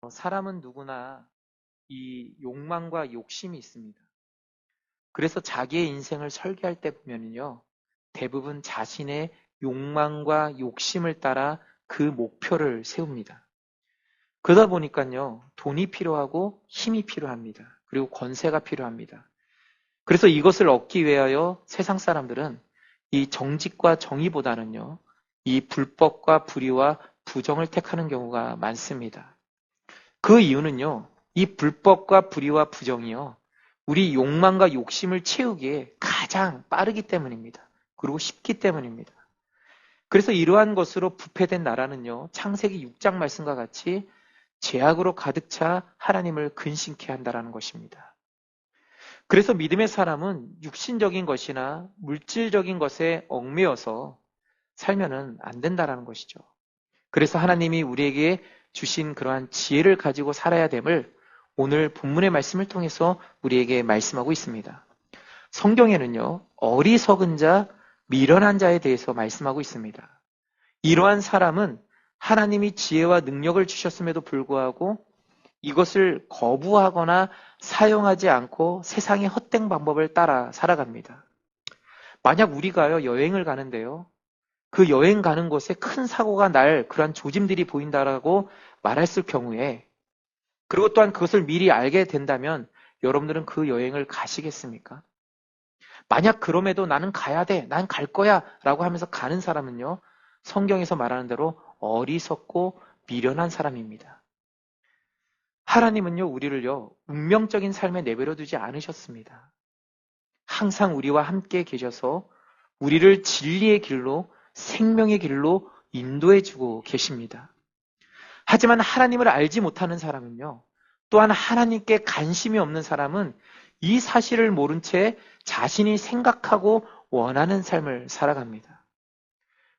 사람은 누구나 이 욕망과 욕심이 있습니다. 그래서 자기의 인생을 설계할 때 보면요, 대부분 자신의 욕망과 욕심을 따라 그 목표를 세웁니다. 그러다 보니까요, 돈이 필요하고 힘이 필요합니다. 그리고 권세가 필요합니다. 그래서 이것을 얻기 위하여 세상 사람들은 이 정직과 정의보다는요, 이 불법과 불의와 부정을 택하는 경우가 많습니다. 그 이유는요, 이 불법과 불의와 부정이요, 우리 욕망과 욕심을 채우기에 가장 빠르기 때문입니다. 그리고 쉽기 때문입니다. 그래서 이러한 것으로 부패된 나라는요, 창세기 6장 말씀과 같이 죄악으로 가득 차 하나님을 근심케 한다라는 것입니다. 그래서 믿음의 사람은 육신적인 것이나 물질적인 것에 얽매여서 살면은 안 된다라는 것이죠. 그래서 하나님이 우리에게 주신 그러한 지혜를 가지고 살아야 됨을 오늘 본문의 말씀을 통해서 우리에게 말씀하고 있습니다. 성경에는요, 어리석은 자, 미련한 자에 대해서 말씀하고 있습니다. 이러한 사람은 하나님이 지혜와 능력을 주셨음에도 불구하고 이것을 거부하거나 사용하지 않고 세상의 헛된 방법을 따라 살아갑니다. 만약 우리가요, 여행을 가는데요, 그 여행 가는 곳에 큰 사고가 날 그러한 조짐들이 보인다라고 말했을 경우에, 그리고 또한 그것을 미리 알게 된다면 여러분들은 그 여행을 가시겠습니까? 만약 그럼에도 나는 가야 돼, 난 갈 거야 라고 하면서 가는 사람은요, 성경에서 말하는 대로 어리석고 미련한 사람입니다. 하나님은요, 우리를요, 운명적인 삶에 내버려 두지 않으셨습니다. 항상 우리와 함께 계셔서 우리를 진리의 길로, 생명의 길로 인도해 주고 계십니다. 하지만 하나님을 알지 못하는 사람은요, 또한 하나님께 관심이 없는 사람은 이 사실을 모른 채 자신이 생각하고 원하는 삶을 살아갑니다.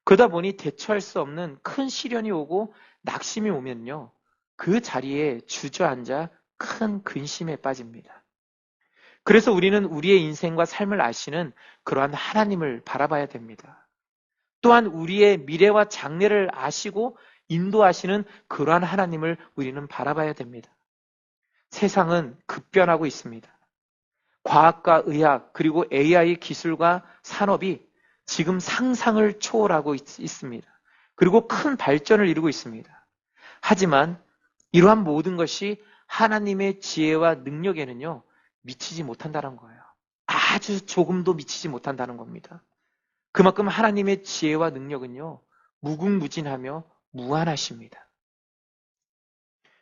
그러다 보니 대처할 수 없는 큰 시련이 오고 낙심이 오면요, 그 자리에 주저앉아 큰 근심에 빠집니다. 그래서 우리는 우리의 인생과 삶을 아시는 그러한 하나님을 바라봐야 됩니다. 또한 우리의 미래와 장래를 아시고 인도하시는 그러한 하나님을 우리는 바라봐야 됩니다. 세상은 급변하고 있습니다. 과학과 의학 그리고 AI 기술과 산업이 지금 상상을 초월하고 있습니다. 그리고 큰 발전을 이루고 있습니다. 하지만 이러한 모든 것이 하나님의 지혜와 능력에는요, 미치지 못한다는 거예요. 아주 조금도 미치지 못한다는 겁니다. 그만큼 하나님의 지혜와 능력은요, 무궁무진하며 무한하십니다.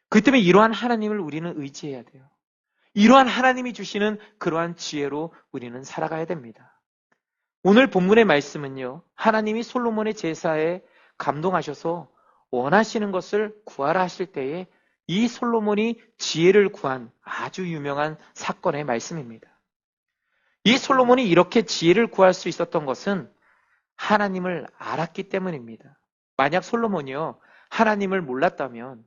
그 때문에 이러한 하나님을 우리는 의지해야 돼요. 이러한 하나님이 주시는 그러한 지혜로 우리는 살아가야 됩니다. 오늘 본문의 말씀은요, 하나님이 솔로몬의 제사에 감동하셔서 원하시는 것을 구하라 하실 때에 이 솔로몬이 지혜를 구한 아주 유명한 사건의 말씀입니다. 이 솔로몬이 이렇게 지혜를 구할 수 있었던 것은 하나님을 알았기 때문입니다. 만약 솔로몬이요, 하나님을 몰랐다면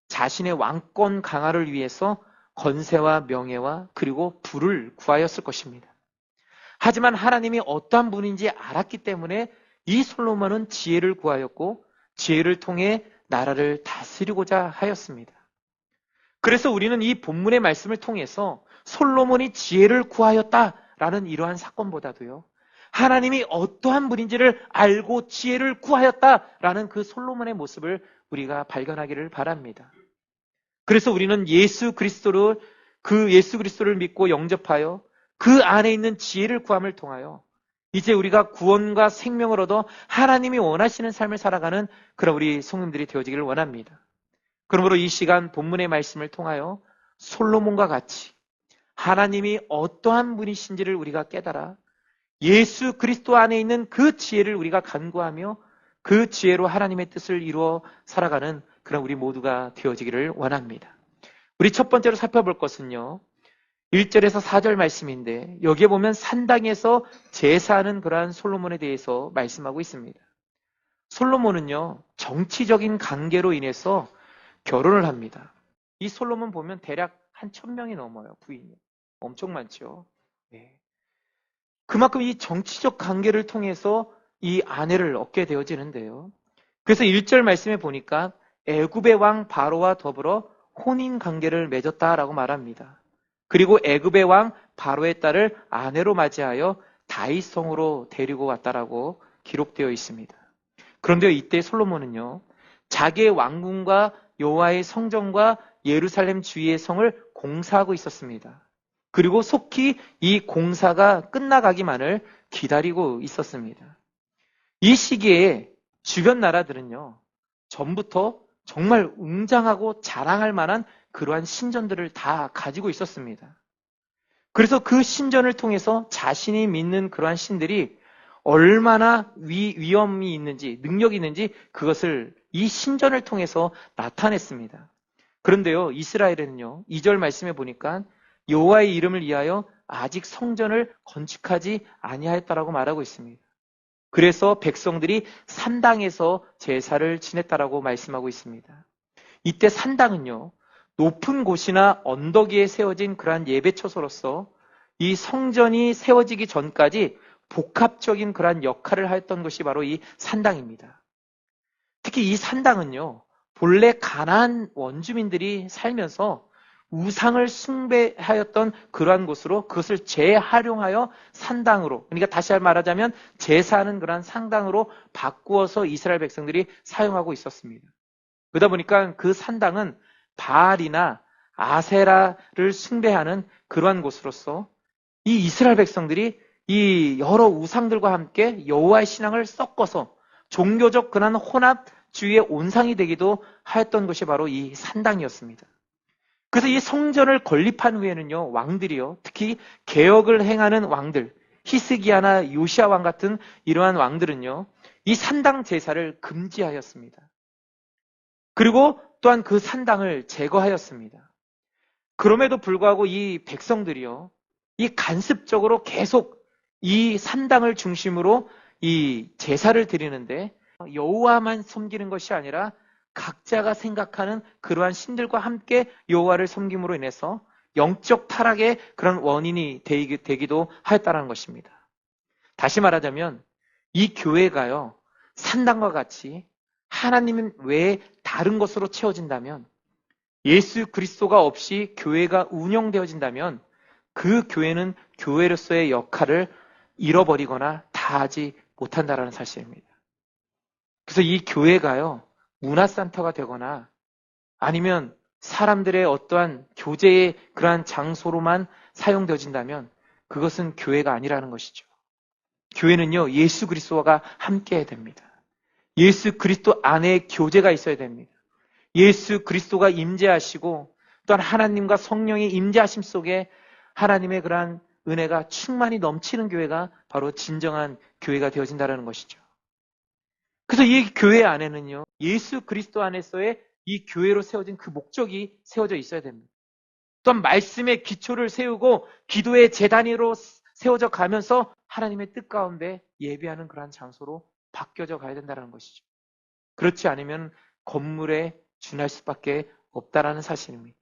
자신의 왕권 강화를 위해서 권세와 명예와 그리고 부를 구하였을 것입니다. 하지만 하나님이 어떠한 분인지 알았기 때문에 이 솔로몬은 지혜를 구하였고 지혜를 통해 나라를 다스리고자 하였습니다. 그래서 우리는 이 본문의 말씀을 통해서 솔로몬이 지혜를 구하였다라는 이러한 사건보다도요, 하나님이 어떠한 분인지를 알고 지혜를 구하였다라는 그 솔로몬의 모습을 우리가 발견하기를 바랍니다. 그래서 우리는 예수 그리스도를 믿고 영접하여 그 안에 있는 지혜를 구함을 통하여 이제 우리가 구원과 생명을 얻어 하나님이 원하시는 삶을 살아가는 그런 우리 성도들이 되어지기를 원합니다. 그러므로 이 시간 본문의 말씀을 통하여 솔로몬과 같이 하나님이 어떠한 분이신지를 우리가 깨달아 예수 그리스도 안에 있는 그 지혜를 우리가 간구하며 그 지혜로 하나님의 뜻을 이루어 살아가는 그런 우리 모두가 되어지기를 원합니다. 우리 첫 번째로 살펴볼 것은요, 1절에서 4절 말씀인데 여기에 보면 산당에서 제사하는 그러한 솔로몬에 대해서 말씀하고 있습니다. 솔로몬은요, 정치적인 관계로 인해서 결혼을 합니다. 이 솔로몬 보면 대략 한 1000명이 넘어요. 부인이. 엄청 많죠. 네. 그만큼 이 정치적 관계를 통해서 이 아내를 얻게 되어지는데요. 그래서 1절 말씀에 보니까 애굽의 왕 바로와 더불어 혼인 관계를 맺었다라고 말합니다. 그리고 애굽의 왕 바로의 딸을 아내로 맞이하여 다윗 성으로 데리고 왔다라고 기록되어 있습니다. 그런데 이때 솔로몬은요, 자기의 왕궁과 여호와의 성전과 예루살렘 주위의 성을 공사하고 있었습니다. 그리고 속히 이 공사가 끝나가기만을 기다리고 있었습니다. 이 시기에 주변 나라들은요, 전부터 정말 웅장하고 자랑할 만한 그러한 신전들을 다 가지고 있었습니다. 그래서 그 신전을 통해서 자신이 믿는 그러한 신들이 얼마나 위엄이 있는지, 능력이 있는지 그것을 이 신전을 통해서 나타냈습니다. 그런데요, 이스라엘에는요, 2절 말씀에 보니까 여호와의 이름을 위하여 아직 성전을 건축하지 아니하였다라고 말하고 있습니다. 그래서 백성들이 산당에서 제사를 지냈다라고 말씀하고 있습니다. 이때 산당은요, 높은 곳이나 언덕 위에 세워진 그러한 예배처소로서 이 성전이 세워지기 전까지 복합적인 그러한 역할을 하였던 것이 바로 이 산당입니다. 특히 이 산당은요, 본래 가나안 원주민들이 살면서 우상을 숭배하였던 그러한 곳으로 그것을 재활용하여 산당으로, 그러니까 다시 말하자면 제사하는 그러한 산당으로 바꾸어서 이스라엘 백성들이 사용하고 있었습니다. 그러다 보니까 그 산당은 바알이나 아세라를 숭배하는 그러한 곳으로서 이 이스라엘 백성들이 이 여러 우상들과 함께 여호와의 신앙을 섞어서 종교적 그런 혼합주의의 온상이 되기도 하였던 것이 바로 이 산당이었습니다. 그래서 이 성전을 건립한 후에는요, 왕들이요, 특히 개혁을 행하는 왕들, 히스기야나 요시야 왕 같은 이러한 왕들은요, 이 산당 제사를 금지하였습니다. 그리고 또한 그 산당을 제거하였습니다. 그럼에도 불구하고 이 백성들이요, 이 간습적으로 계속 이 산당을 중심으로 이 제사를 드리는데 여호와만 섬기는 것이 아니라 각자가 생각하는 그러한 신들과 함께 여호와를 섬김으로 인해서 영적 타락의 그런 원인이 되기도 하였다는 것입니다. 다시 말하자면 이 교회가요, 산당과 같이 하나님 외에 다른 것으로 채워진다면, 예수 그리스도가 없이 교회가 운영되어진다면 그 교회는 교회로서의 역할을 잃어버리거나 다하지 못한다라는 사실입니다. 그래서 이 교회가요, 문화센터가 되거나 아니면 사람들의 어떠한 교제의 그러한 장소로만 사용되어진다면 그것은 교회가 아니라는 것이죠. 교회는요, 예수 그리스도가 함께 해야 됩니다. 예수 그리스도 안에 교제가 있어야 됩니다. 예수 그리스도가 임재하시고 또한 하나님과 성령의 임재하심 속에 하나님의 그러한 은혜가 충만히 넘치는 교회가 바로 진정한 교회가 되어진다는 것이죠. 그래서 이 교회 안에는요, 예수 그리스도 안에서의 이 교회로 세워진 그 목적이 세워져 있어야 됩니다. 또한 말씀의 기초를 세우고 기도의 재단위로 세워져 가면서 하나님의 뜻 가운데 예배하는 그러한 장소로 바뀌어져 가야 된다는 것이죠. 그렇지 않으면 건물에 준할 수밖에 없다라는 사실입니다.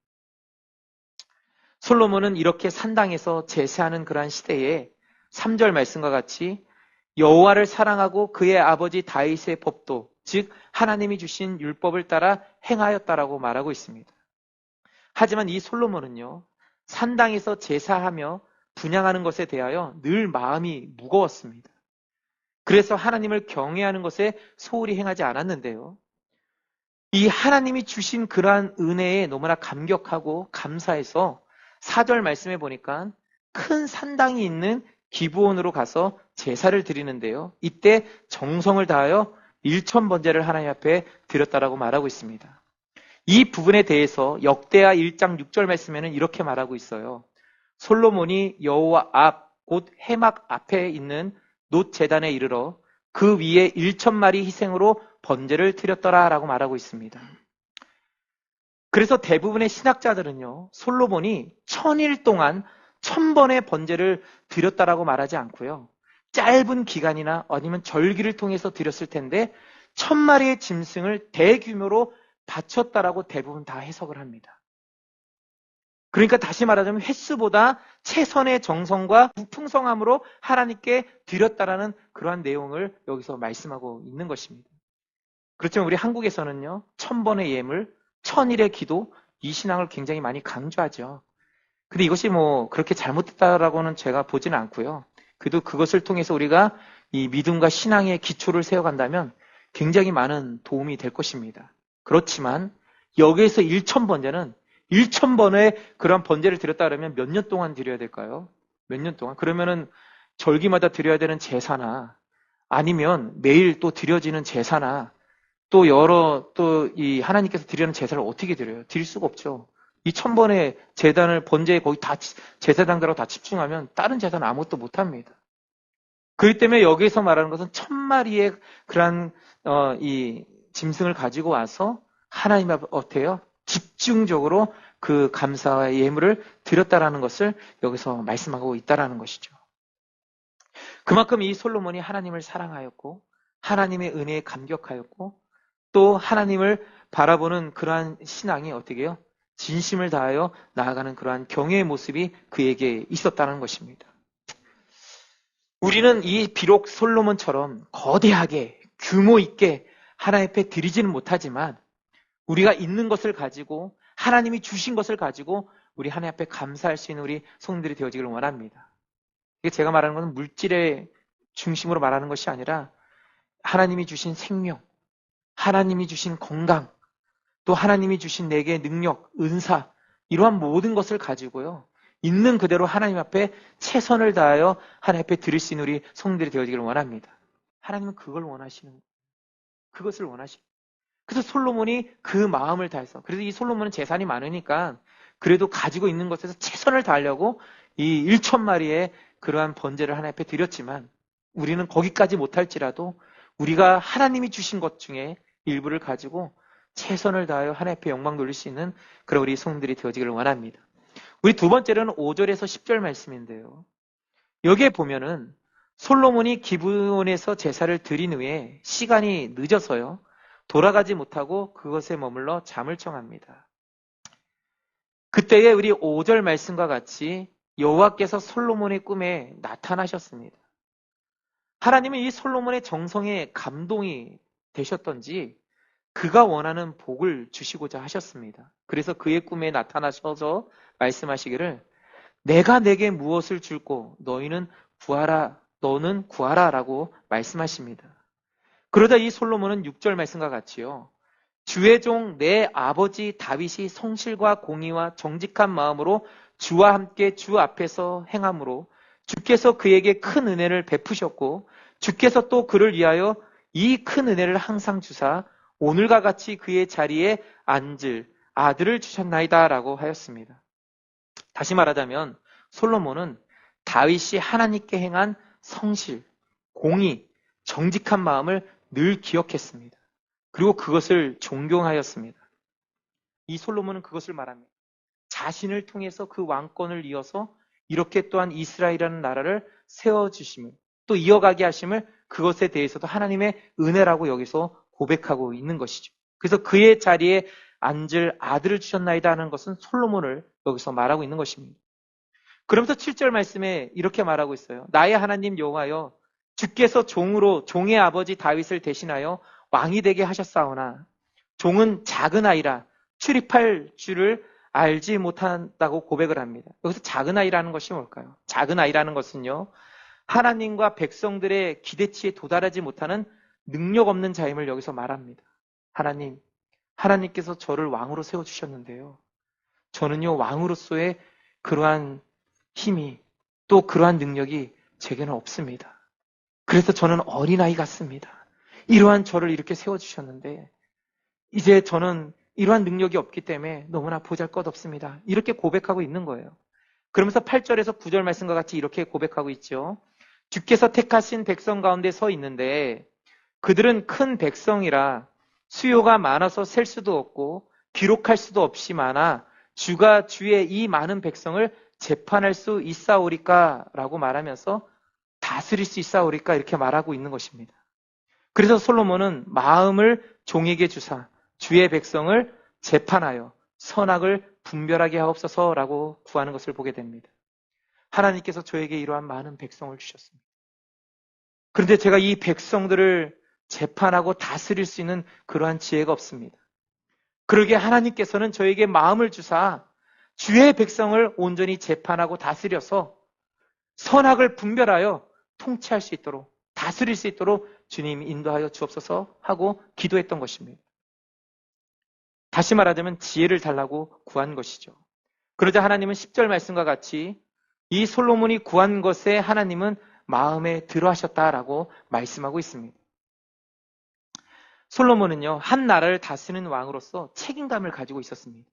솔로몬은 이렇게 산당에서 제사하는 그러한 시대에 3절 말씀과 같이 여호와를 사랑하고 그의 아버지 다윗의 법도, 즉 하나님이 주신 율법을 따라 행하였다라고 말하고 있습니다. 하지만 이 솔로몬은요, 산당에서 제사하며 분향하는 것에 대하여 늘 마음이 무거웠습니다. 그래서 하나님을 경외하는 것에 소홀히 행하지 않았는데요, 이 하나님이 주신 그러한 은혜에 너무나 감격하고 감사해서 4절 말씀해 보니까 큰 산당이 있는 기브온으로 가서 제사를 드리는데요, 이때 정성을 다하여 1000번제를 하나님 앞에 드렸다라고 말하고 있습니다. 이 부분에 대해서 역대하 1장 6절 말씀에는 이렇게 말하고 있어요. 솔로몬이 여호와 앞, 곧 해막 앞에 있는 놋 제단에 이르러 그 위에 1000마리 희생으로 번제를 드렸더라라고 말하고 있습니다. 그래서 대부분의 신학자들은요, 솔로몬이 1000일 동안 1000번의 번제를 드렸다라고 말하지 않고요, 짧은 기간이나 아니면 절기를 통해서 드렸을 텐데 1000마리의 짐승을 대규모로 바쳤다라고 대부분 다 해석을 합니다. 그러니까 다시 말하자면 횟수보다 최선의 정성과 풍성함으로 하나님께 드렸다라는 그러한 내용을 여기서 말씀하고 있는 것입니다. 그렇지만 우리 한국에서는요, 1000번의 예물, 1000일의 기도, 이 신앙을 굉장히 많이 강조하죠. 근데 이것이 뭐 그렇게 잘못됐다라고는 제가 보지는 않고요. 그래도 그것을 통해서 우리가 이 믿음과 신앙의 기초를 세워간다면 굉장히 많은 도움이 될 것입니다. 그렇지만 여기에서 1,000번제는 1,000번의 그런 번제를 드렸다 그러면 몇 년 동안 드려야 될까요? 몇 년 동안? 그러면은 절기마다 드려야 되는 제사나 아니면 매일 또 드려지는 제사나 또 또 이 하나님께서 드리는 제사를 어떻게 드려요? 드릴 수가 없죠. 이 1,000번의 제단을 번제에 거의 다 제사장들하고 다 집중하면 다른 제사는 아무것도 못합니다. 그렇기 때문에 여기서 말하는 것은 1,000마리의 그러한 이 짐승을 가지고 와서 하나님 앞에 어때요? 집중적으로 그 감사와 예물을 드렸다라는 것을 여기서 말씀하고 있다라는 것이죠. 그만큼 이 솔로몬이 하나님을 사랑하였고 하나님의 은혜에 감격하였고 또 하나님을 바라보는 그러한 신앙이 어떻게 해요? 진심을 다하여 나아가는 그러한 경외의 모습이 그에게 있었다는 것입니다. 우리는 이 비록 솔로몬처럼 거대하게 규모 있게 하나님 앞에 드리지는 못하지만 우리가 있는 것을 가지고 하나님이 주신 것을 가지고 우리 하나님 앞에 감사할 수 있는 우리 성들이 되어지기를 원합니다. 이게 제가 말하는 것은 물질의 중심으로 말하는 것이 아니라 하나님이 주신 생명, 하나님이 주신 건강, 또 하나님이 주신 내게 능력, 은사, 이러한 모든 것을 가지고요. 있는 그대로 하나님 앞에 최선을 다하여 하나님 앞에 드릴 수 있는 우리 성들이 되어지기를 원합니다. 하나님은 그걸 원하시는 거예요. 그것을 원하시는 거예요. 그래서 솔로몬이 그 마음을 다해서, 그래서 이 솔로몬은 재산이 많으니까 그래도 가지고 있는 것에서 최선을 다하려고 이 1,000마리의 그러한 번제를 하나님 앞에 드렸지만 우리는 거기까지 못할지라도 우리가 하나님이 주신 것 중에 일부를 가지고 최선을 다하여 하나님 앞에 영광 돌릴 수 있는 그런 우리 성들이 되어지기를 원합니다. 우리 두 번째로는 5절에서 10절 말씀인데요. 여기에 보면은 솔로몬이 기브온에서 제사를 드린 후에 시간이 늦어서요. 돌아가지 못하고 그것에 머물러 잠을 청합니다. 그때에 우리 5절 말씀과 같이 여호와께서 솔로몬의 꿈에 나타나셨습니다. 하나님은 이 솔로몬의 정성에 감동이 되셨던지 그가 원하는 복을 주시고자 하셨습니다. 그래서 그의 꿈에 나타나셔서 말씀하시기를 내가 내게 무엇을 줄고 너는 구하라 라고 말씀하십니다. 그러자 이 솔로몬은 6절 말씀과 같이요. 주의 종 내 아버지 다윗이 성실과 공의와 정직한 마음으로 주와 함께 주 앞에서 행함으로 주께서 그에게 큰 은혜를 베푸셨고 주께서 또 그를 위하여 이 큰 은혜를 항상 주사 오늘과 같이 그의 자리에 앉을 아들을 주셨나이다 라고 하였습니다. 다시 말하자면 솔로몬은 다윗이 하나님께 행한 성실, 공의, 정직한 마음을 늘 기억했습니다. 그리고 그것을 존경하였습니다. 이 솔로몬은 그것을 말합니다. 자신을 통해서 그 왕권을 이어서 이렇게 또한 이스라엘이라는 나라를 세워주심을 또 이어가게 하심을 그것에 대해서도 하나님의 은혜라고 여기서 고백하고 있는 것이죠. 그래서 그의 자리에 앉을 아들을 주셨나이다 하는 것은 솔로몬을 여기서 말하고 있는 것입니다. 그러면서 7절 말씀에 이렇게 말하고 있어요. 나의 하나님 여호와여 주께서 종의 아버지 다윗을 대신하여 왕이 되게 하셨사오나 종은 작은 아이라 출입할 줄을 알지 못한다고 고백을 합니다. 여기서 작은 아이라는 것이 뭘까요? 작은 아이라는 것은요. 하나님과 백성들의 기대치에 도달하지 못하는 능력 없는 자임을 여기서 말합니다. 하나님께서 저를 왕으로 세워주셨는데요. 저는요, 왕으로서의 그러한 힘이 또 그러한 능력이 제게는 없습니다. 그래서 저는 어린아이 같습니다. 이러한 저를 이렇게 세워주셨는데 이제 저는 이러한 능력이 없기 때문에 너무나 보잘것없습니다. 이렇게 고백하고 있는 거예요. 그러면서 8절에서 9절 말씀과 같이 이렇게 고백하고 있죠. 주께서 택하신 백성 가운데 서 있는데 그들은 큰 백성이라 수요가 많아서 셀 수도 없고 기록할 수도 없이 많아 주가 주의 이 많은 백성을 재판할 수 있사오리까 라고 말하면서 다스릴 수 있사오리까 이렇게 말하고 있는 것입니다. 그래서 솔로몬은 마음을 종에게 주사 주의 백성을 재판하여 선악을 분별하게 하옵소서라고 구하는 것을 보게 됩니다. 하나님께서 저에게 이러한 많은 백성을 주셨습니다. 그런데 제가 이 백성들을 재판하고 다스릴 수 있는 그러한 지혜가 없습니다. 그러게 하나님께서는 저에게 마음을 주사 주의 백성을 온전히 재판하고 다스려서 선악을 분별하여 통치할 수 있도록, 다스릴 수 있도록 주님 인도하여 주옵소서 하고 기도했던 것입니다. 다시 말하자면 지혜를 달라고 구한 것이죠. 그러자 하나님은 10절 말씀과 같이 이 솔로몬이 구한 것에 하나님은 마음에 들어 하셨다라고 말씀하고 있습니다. 솔로몬은요, 한 나라를 다스리는 왕으로서 책임감을 가지고 있었습니다.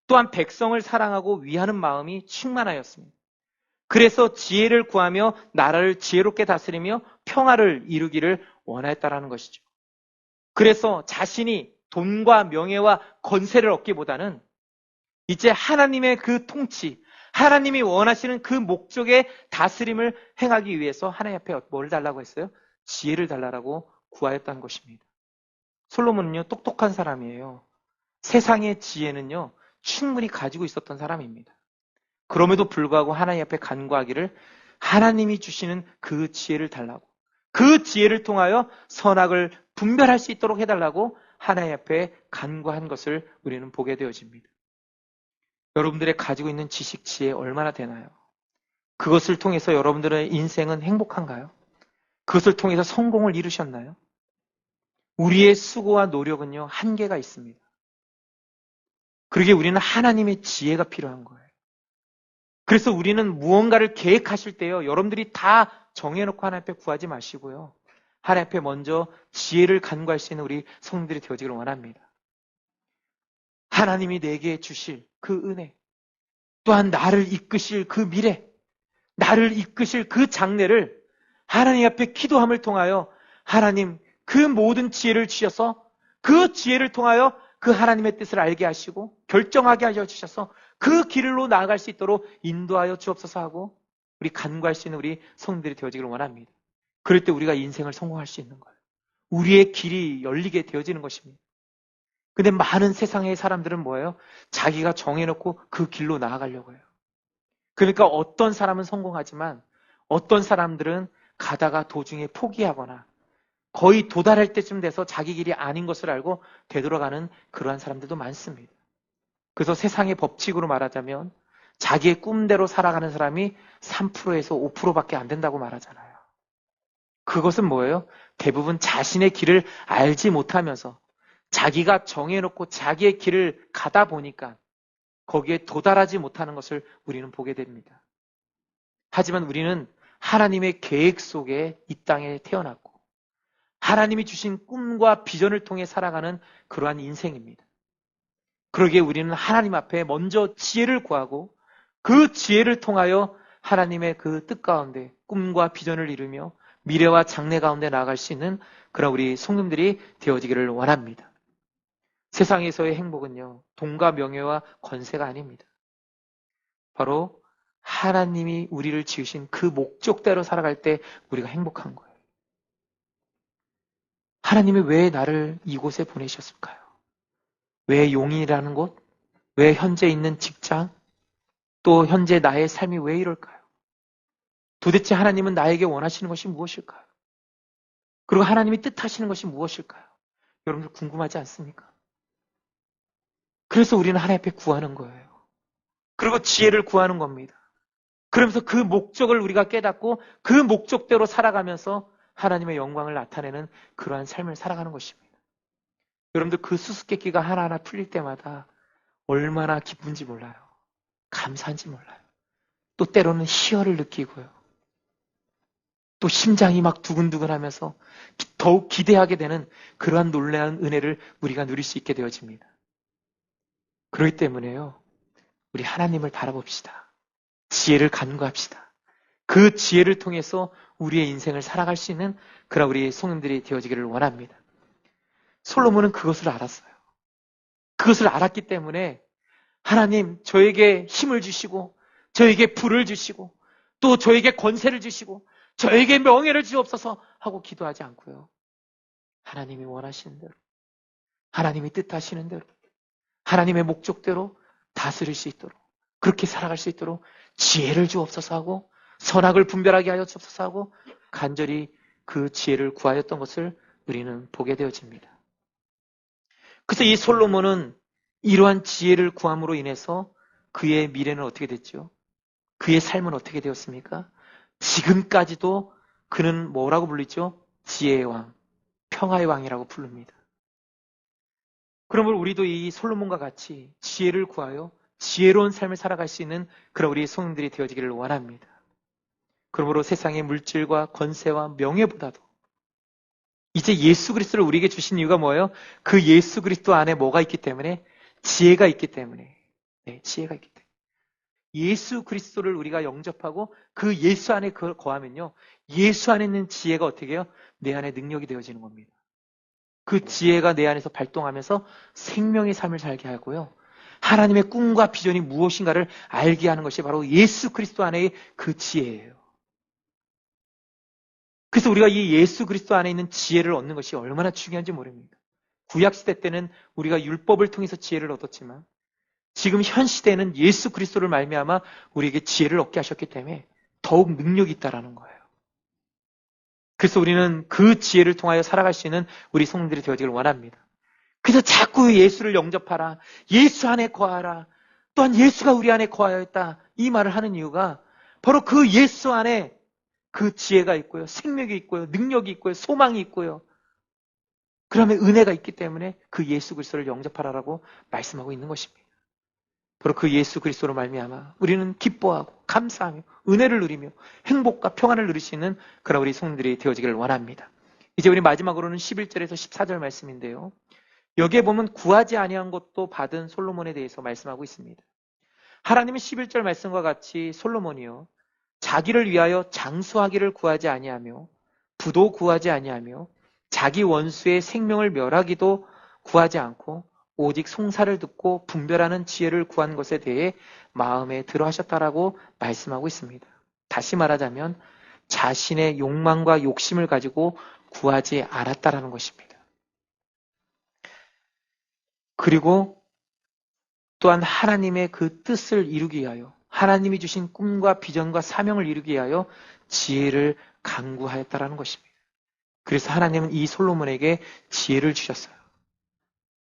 또한 백성을 사랑하고 위하는 마음이 충만하였습니다. 그래서 지혜를 구하며 나라를 지혜롭게 다스리며 평화를 이루기를 원하였다라는 것이죠. 그래서 자신이 돈과 명예와 건세를 얻기보다는 이제 하나님의 그 통치, 하나님이 원하시는 그 목적의 다스림을 행하기 위해서 하나님 앞에 뭘 달라고 했어요? 지혜를 달라고 구하였다는 것입니다. 솔로몬은요, 똑똑한 사람이에요. 세상의 지혜는요, 충분히 가지고 있었던 사람입니다. 그럼에도 불구하고 하나님 앞에 간구하기를 하나님이 주시는 그 지혜를 달라고, 그 지혜를 통하여 선악을 분별할 수 있도록 해달라고 하나님 앞에 간구한 것을 우리는 보게 되어집니다. 여러분들의 가지고 있는 지식, 지혜 얼마나 되나요? 그것을 통해서 여러분들의 인생은 행복한가요? 그것을 통해서 성공을 이루셨나요? 우리의 수고와 노력은요, 한계가 있습니다. 그러기에 우리는 하나님의 지혜가 필요한 거예요. 그래서 우리는 무언가를 계획하실 때요, 여러분들이 다 정해놓고 하나님 앞에 구하지 마시고요. 하나님 앞에 먼저 지혜를 간구할 수 있는 우리 성도들이 되어지기를 원합니다. 하나님이 내게 주실 그 은혜, 또한 나를 이끄실 그 미래, 나를 이끄실 그 장래를 하나님 앞에 기도함을 통하여 하나님 그 모든 지혜를 주셔서 그 지혜를 통하여 그 하나님의 뜻을 알게 하시고 결정하게 하여 주셔서 그 길로 나아갈 수 있도록 인도하여 주옵소서 하고 우리 간구할 수 있는 우리 성도들이 되어지기를 원합니다. 그럴 때 우리가 인생을 성공할 수 있는 거예요. 우리의 길이 열리게 되어지는 것입니다. 근데 많은 세상의 사람들은 뭐예요? 자기가 정해놓고 그 길로 나아가려고 해요. 그러니까 어떤 사람은 성공하지만 어떤 사람들은 가다가 도중에 포기하거나 거의 도달할 때쯤 돼서 자기 길이 아닌 것을 알고 되돌아가는 그러한 사람들도 많습니다. 그래서 세상의 법칙으로 말하자면 자기의 꿈대로 살아가는 사람이 3%에서 5%밖에 안 된다고 말하잖아요. 그것은 뭐예요? 대부분 자신의 길을 알지 못하면서 자기가 정해놓고 자기의 길을 가다 보니까 거기에 도달하지 못하는 것을 우리는 보게 됩니다. 하지만 우리는 하나님의 계획 속에 이 땅에 태어났고 하나님이 주신 꿈과 비전을 통해 살아가는 그러한 인생입니다. 그러기에 우리는 하나님 앞에 먼저 지혜를 구하고 그 지혜를 통하여 하나님의 그 뜻 가운데 꿈과 비전을 이루며 미래와 장래 가운데 나아갈 수 있는 그런 우리 성도들이 되어지기를 원합니다. 세상에서의 행복은요, 돈과 명예와 권세가 아닙니다. 바로 하나님이 우리를 지으신 그 목적대로 살아갈 때 우리가 행복한 거예요. 하나님이 왜 나를 이곳에 보내셨을까요? 왜 용인이라는 곳? 왜 현재 있는 직장? 또 현재 나의 삶이 왜 이럴까요? 도대체 하나님은 나에게 원하시는 것이 무엇일까요? 그리고 하나님이 뜻하시는 것이 무엇일까요? 여러분들 궁금하지 않습니까? 그래서 우리는 하나님 앞에 구하는 거예요. 그리고 지혜를 구하는 겁니다. 그러면서 그 목적을 우리가 깨닫고 그 목적대로 살아가면서 하나님의 영광을 나타내는 그러한 삶을 살아가는 것입니다. 여러분들 그 수수께끼가 하나하나 풀릴 때마다 얼마나 기쁜지 몰라요. 감사한지 몰라요. 또 때로는 희열을 느끼고요. 또 심장이 막 두근두근 하면서 더욱 기대하게 되는 그러한 놀라운 은혜를 우리가 누릴 수 있게 되어집니다. 그렇기 때문에요. 우리 하나님을 바라봅시다. 지혜를 간구합시다. 그 지혜를 통해서 우리의 인생을 살아갈 수 있는 그런 우리 성도들이 되어지기를 원합니다. 솔로몬은 그것을 알았어요. 그것을 알았기 때문에 하나님 저에게 힘을 주시고 저에게 부를 주시고 또 저에게 권세를 주시고 저에게 명예를 주옵소서 하고 기도하지 않고요. 하나님이 원하시는 대로 하나님이 뜻하시는 대로 하나님의 목적대로 다스릴 수 있도록 그렇게 살아갈 수 있도록 지혜를 주옵소서 하고 선악을 분별하게 하여 주옵소서 하고 간절히 그 지혜를 구하였던 것을 우리는 보게 되어집니다. 그래서 이 솔로몬은 이러한 지혜를 구함으로 인해서 그의 미래는 어떻게 됐죠? 그의 삶은 어떻게 되었습니까? 지금까지도 그는 뭐라고 불리죠? 지혜의 왕, 평화의 왕이라고 부릅니다. 그러므로 우리도 이 솔로몬과 같이 지혜를 구하여 지혜로운 삶을 살아갈 수 있는 그런 우리의 성인들이 되어지기를 원합니다. 그러므로 세상의 물질과 권세와 명예보다도 이제 예수 그리스도를 우리에게 주신 이유가 뭐예요? 그 예수 그리스도 안에 뭐가 있기 때문에? 지혜가 있기 때문에. 네, 지혜가 있기 때문에. 예수 그리스도를 우리가 영접하고 그 예수 안에 거하면요. 예수 안에 있는 지혜가 어떻게 해요? 내 안에 능력이 되어지는 겁니다. 그 지혜가 내 안에서 발동하면서 생명의 삶을 살게 하고요. 하나님의 꿈과 비전이 무엇인가를 알게 하는 것이 바로 예수 그리스도 안의 그 지혜예요. 그래서 우리가 이 예수 그리스도 안에 있는 지혜를 얻는 것이 얼마나 중요한지 모릅니다. 구약시대 때는 우리가 율법을 통해서 지혜를 얻었지만 지금 현 시대에는 예수 그리스도를 말미암아 우리에게 지혜를 얻게 하셨기 때문에 더욱 능력이 있다라는 거예요. 그래서 우리는 그 지혜를 통하여 살아갈 수 있는 우리 성도들이 되어지길 원합니다. 그래서 자꾸 예수를 영접하라. 예수 안에 거하라. 또한 예수가 우리 안에 거하였다. 이 말을 하는 이유가 바로 그 예수 안에 그 지혜가 있고요. 생명이 있고요. 능력이 있고요. 소망이 있고요. 그러면 은혜가 있기 때문에 그 예수 그리스도를 영접하라라고 말씀하고 있는 것입니다. 바로 그 예수 그리스도로 말미암아 우리는 기뻐하고 감사하며 은혜를 누리며 행복과 평안을 누릴 수 있는 그런 우리 성도들이 되어지기를 원합니다. 이제 우리 마지막으로는 11절에서 14절 말씀인데요. 여기에 보면 구하지 아니한 것도 받은 솔로몬에 대해서 말씀하고 있습니다. 하나님은 11절 말씀과 같이 솔로몬이요 자기를 위하여 장수하기를 구하지 아니하며 부도 구하지 아니하며 자기 원수의 생명을 멸하기도 구하지 않고 오직 송사를 듣고 분별하는 지혜를 구한 것에 대해 마음에 들어 하셨다라고 말씀하고 있습니다. 다시 말하자면 자신의 욕망과 욕심을 가지고 구하지 않았다라는 것입니다. 그리고 또한 하나님의 그 뜻을 이루기 위하여 하나님이 주신 꿈과 비전과 사명을 이루기 위하여 지혜를 간구하였다라는 것입니다. 그래서 하나님은 이 솔로몬에게 지혜를 주셨어요.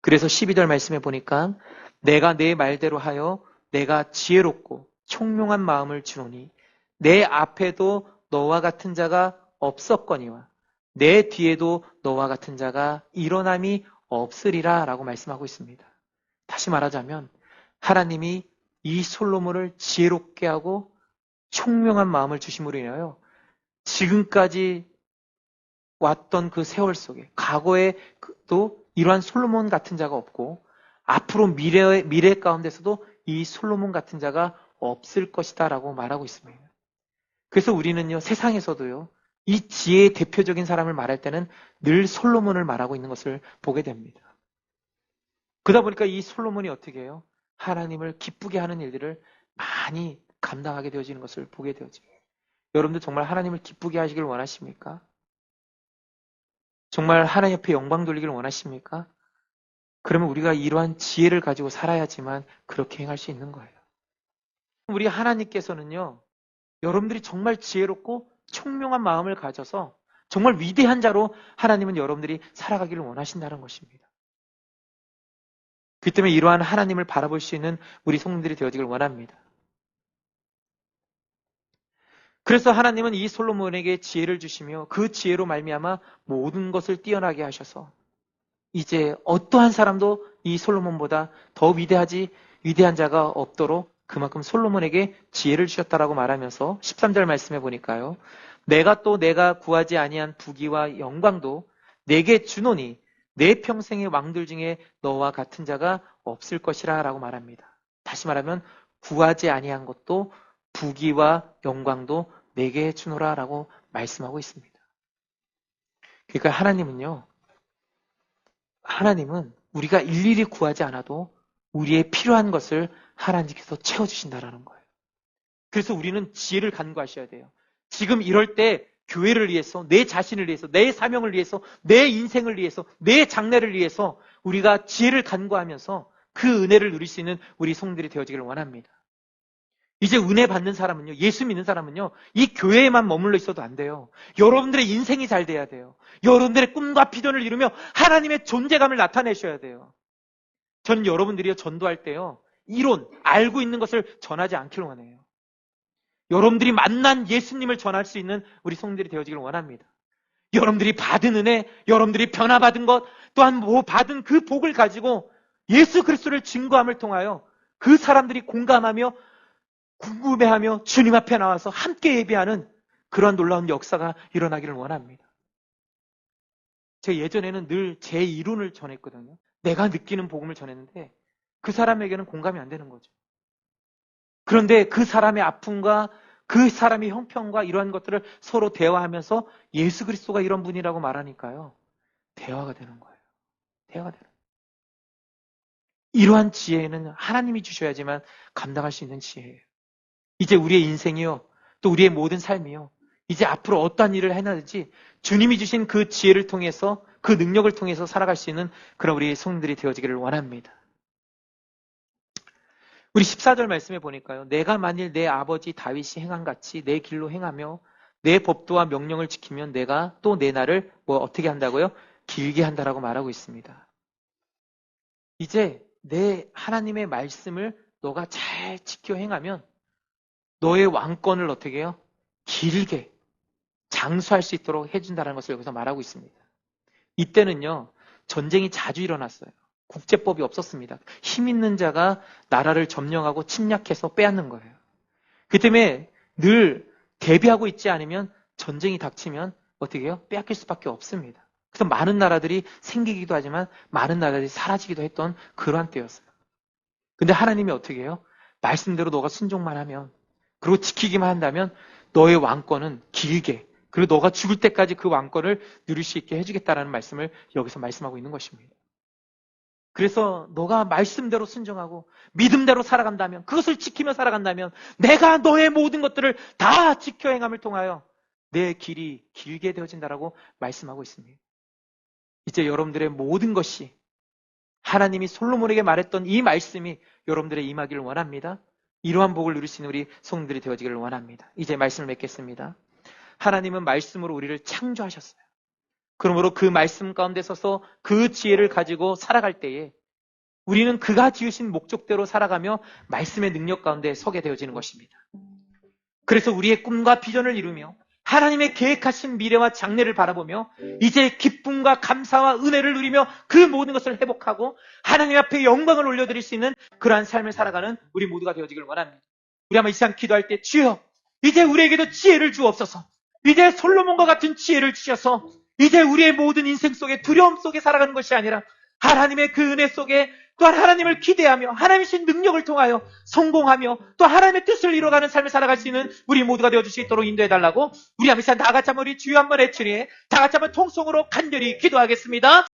그래서 12절 말씀에 보니까 내가 내 말대로 하여 내가 지혜롭고 총명한 마음을 주노니 내 앞에도 너와 같은 자가 없었거니와 내 뒤에도 너와 같은 자가 일어남이 없으리라 라고 말씀하고 있습니다. 다시 말하자면 하나님이 이 솔로몬을 지혜롭게 하고 총명한 마음을 주심으로 인하여 지금까지 왔던 그 세월 속에 과거에도 이러한 솔로몬 같은 자가 없고 앞으로 미래 가운데서도 이 솔로몬 같은 자가 없을 것이다 라고 말하고 있습니다. 그래서 우리는요 세상에서도요 이 지혜의 대표적인 사람을 말할 때는 늘 솔로몬을 말하고 있는 것을 보게 됩니다. 그러다 보니까 이 솔로몬이 어떻게 해요? 하나님을 기쁘게 하는 일들을 많이 감당하게 되어지는 것을 보게 되어져요. 여러분들 정말 하나님을 기쁘게 하시길 원하십니까? 정말 하나님 옆에 영광 돌리기를 원하십니까? 그러면 우리가 이러한 지혜를 가지고 살아야지만 그렇게 행할 수 있는 거예요. 우리 하나님께서는요, 여러분들이 정말 지혜롭고 총명한 마음을 가져서 정말 위대한 자로 하나님은 여러분들이 살아가기를 원하신다는 것입니다. 그렇기 때문에 이러한 하나님을 바라볼 수 있는 우리 성도들이 되어지길 원합니다. 그래서 하나님은 이 솔로몬에게 지혜를 주시며 그 지혜로 말미암아 모든 것을 뛰어나게 하셔서 이제 어떠한 사람도 이 솔로몬보다 더 위대한 자가 없도록 그만큼 솔로몬에게 지혜를 주셨다라고 말하면서 13절 말씀해 보니까요. 내가 구하지 아니한 부귀와 영광도 내게 주노니 내 평생의 왕들 중에 너와 같은 자가 없을 것이라 라고 말합니다. 다시 말하면 구하지 아니한 것도 부귀와 영광도 내게 주노라 라고 말씀하고 있습니다. 그러니까 하나님은 우리가 일일이 구하지 않아도 우리의 필요한 것을 하나님께서 채워주신다라는 거예요. 그래서 우리는 지혜를 간구하셔야 돼요. 지금 이럴 때 교회를 위해서, 내 자신을 위해서, 내 사명을 위해서, 내 인생을 위해서, 내 장래를 위해서 우리가 지혜를 간구하면서 그 은혜를 누릴 수 있는 우리 성들이 되어지기를 원합니다. 이제 은혜 받는 사람은요, 예수 믿는 사람은요, 이 교회에만 머물러 있어도 안 돼요. 여러분들의 인생이 잘 돼야 돼요. 여러분들의 꿈과 비전을 이루며 하나님의 존재감을 나타내셔야 돼요. 저는 여러분들이 전도할 때요, 이론, 알고 있는 것을 전하지 않기를 원해요. 여러분들이 만난 예수님을 전할 수 있는 우리 성도들이 되어지기를 원합니다. 여러분들이 받은 은혜, 여러분들이 변화받은 것, 또한 받은 그 복을 가지고 예수 그리스도를 증거함을 통하여 그 사람들이 공감하며 궁금해하며 주님 앞에 나와서 함께 예배하는 그런 놀라운 역사가 일어나기를 원합니다. 제가 예전에는 늘 제 이론을 전했거든요. 내가 느끼는 복음을 전했는데 그 사람에게는 공감이 안 되는 거죠. 그런데 그 사람의 아픔과 그 사람의 형편과 이러한 것들을 서로 대화하면서 예수 그리스도가 이런 분이라고 말하니까요, 대화가 되는 거예요. 대화가 되는 거예요. 이러한 지혜는 하나님이 주셔야지만 감당할 수 있는 지혜예요. 이제 우리의 인생이요, 또 우리의 모든 삶이요, 이제 앞으로 어떠한 일을 해나든지 주님이 주신 그 지혜를 통해서, 그 능력을 통해서 살아갈 수 있는 그런 우리 성도들이 되어지기를 원합니다. 우리 14절 말씀에 보니까요, 내가 만일 내 아버지 다윗이 행한 같이 내 길로 행하며 내 법도와 명령을 지키면 내가 또 내 날을 어떻게 한다고요? 길게 한다라고 말하고 있습니다. 이제 내 하나님의 말씀을 너가 잘 지켜 행하면 너의 왕권을 어떻게 해요? 길게 장수할 수 있도록 해준다는 것을 여기서 말하고 있습니다. 이때는요, 전쟁이 자주 일어났어요. 국제법이 없었습니다. 힘 있는 자가 나라를 점령하고 침략해서 빼앗는 거예요. 그 때문에 늘 대비하고 있지 않으면 전쟁이 닥치면 어떻게 해요? 빼앗길 수밖에 없습니다. 그래서 많은 나라들이 생기기도 하지만 많은 나라들이 사라지기도 했던 그러한 때였어요. 근데 하나님이 어떻게 해요? 말씀대로 너가 순종만 하면, 그리고 지키기만 한다면 너의 왕권은 길게, 그리고 너가 죽을 때까지 그 왕권을 누릴 수 있게 해주겠다라는 말씀을 여기서 말씀하고 있는 것입니다. 그래서 너가 말씀대로 순종하고 믿음대로 살아간다면, 그것을 지키며 살아간다면 내가 너의 모든 것들을 다 지켜 행함을 통하여 내 길이 길게 되어진다라고 말씀하고 있습니다. 이제 여러분들의 모든 것이 하나님이 솔로몬에게 말했던 이 말씀이 여러분들의 임하기를 원합니다. 이러한 복을 누릴 수 있는 우리 성도들이 되어지기를 원합니다. 이제 말씀을 맺겠습니다. 하나님은 말씀으로 우리를 창조하셨어요. 그러므로 그 말씀 가운데 서서 그 지혜를 가지고 살아갈 때에 우리는 그가 지으신 목적대로 살아가며 말씀의 능력 가운데 서게 되어지는 것입니다. 그래서 우리의 꿈과 비전을 이루며 하나님의 계획하신 미래와 장래를 바라보며 이제 기쁨과 감사와 은혜를 누리며 그 모든 것을 회복하고 하나님 앞에 영광을 올려드릴 수 있는 그러한 삶을 살아가는 우리 모두가 되어지기를 원합니다. 우리 한번 이 시간 기도할 때, 주여, 이제 우리에게도 지혜를 주옵소서. 이제 솔로몬과 같은 지혜를 주셔서 이제 우리의 모든 인생 속에 두려움 속에 살아가는 것이 아니라 하나님의 그 은혜 속에 또한 하나님을 기대하며 하나님의 신 능력을 통하여 성공하며 또 하나님의 뜻을 이뤄가는 삶을 살아갈 수 있는 우리 모두가 되어줄 수 있도록 인도해달라고 우리 한번 다 같이 한번 우리 주여 한번 외치니 다 같이 한번 통성으로 간절히 기도하겠습니다.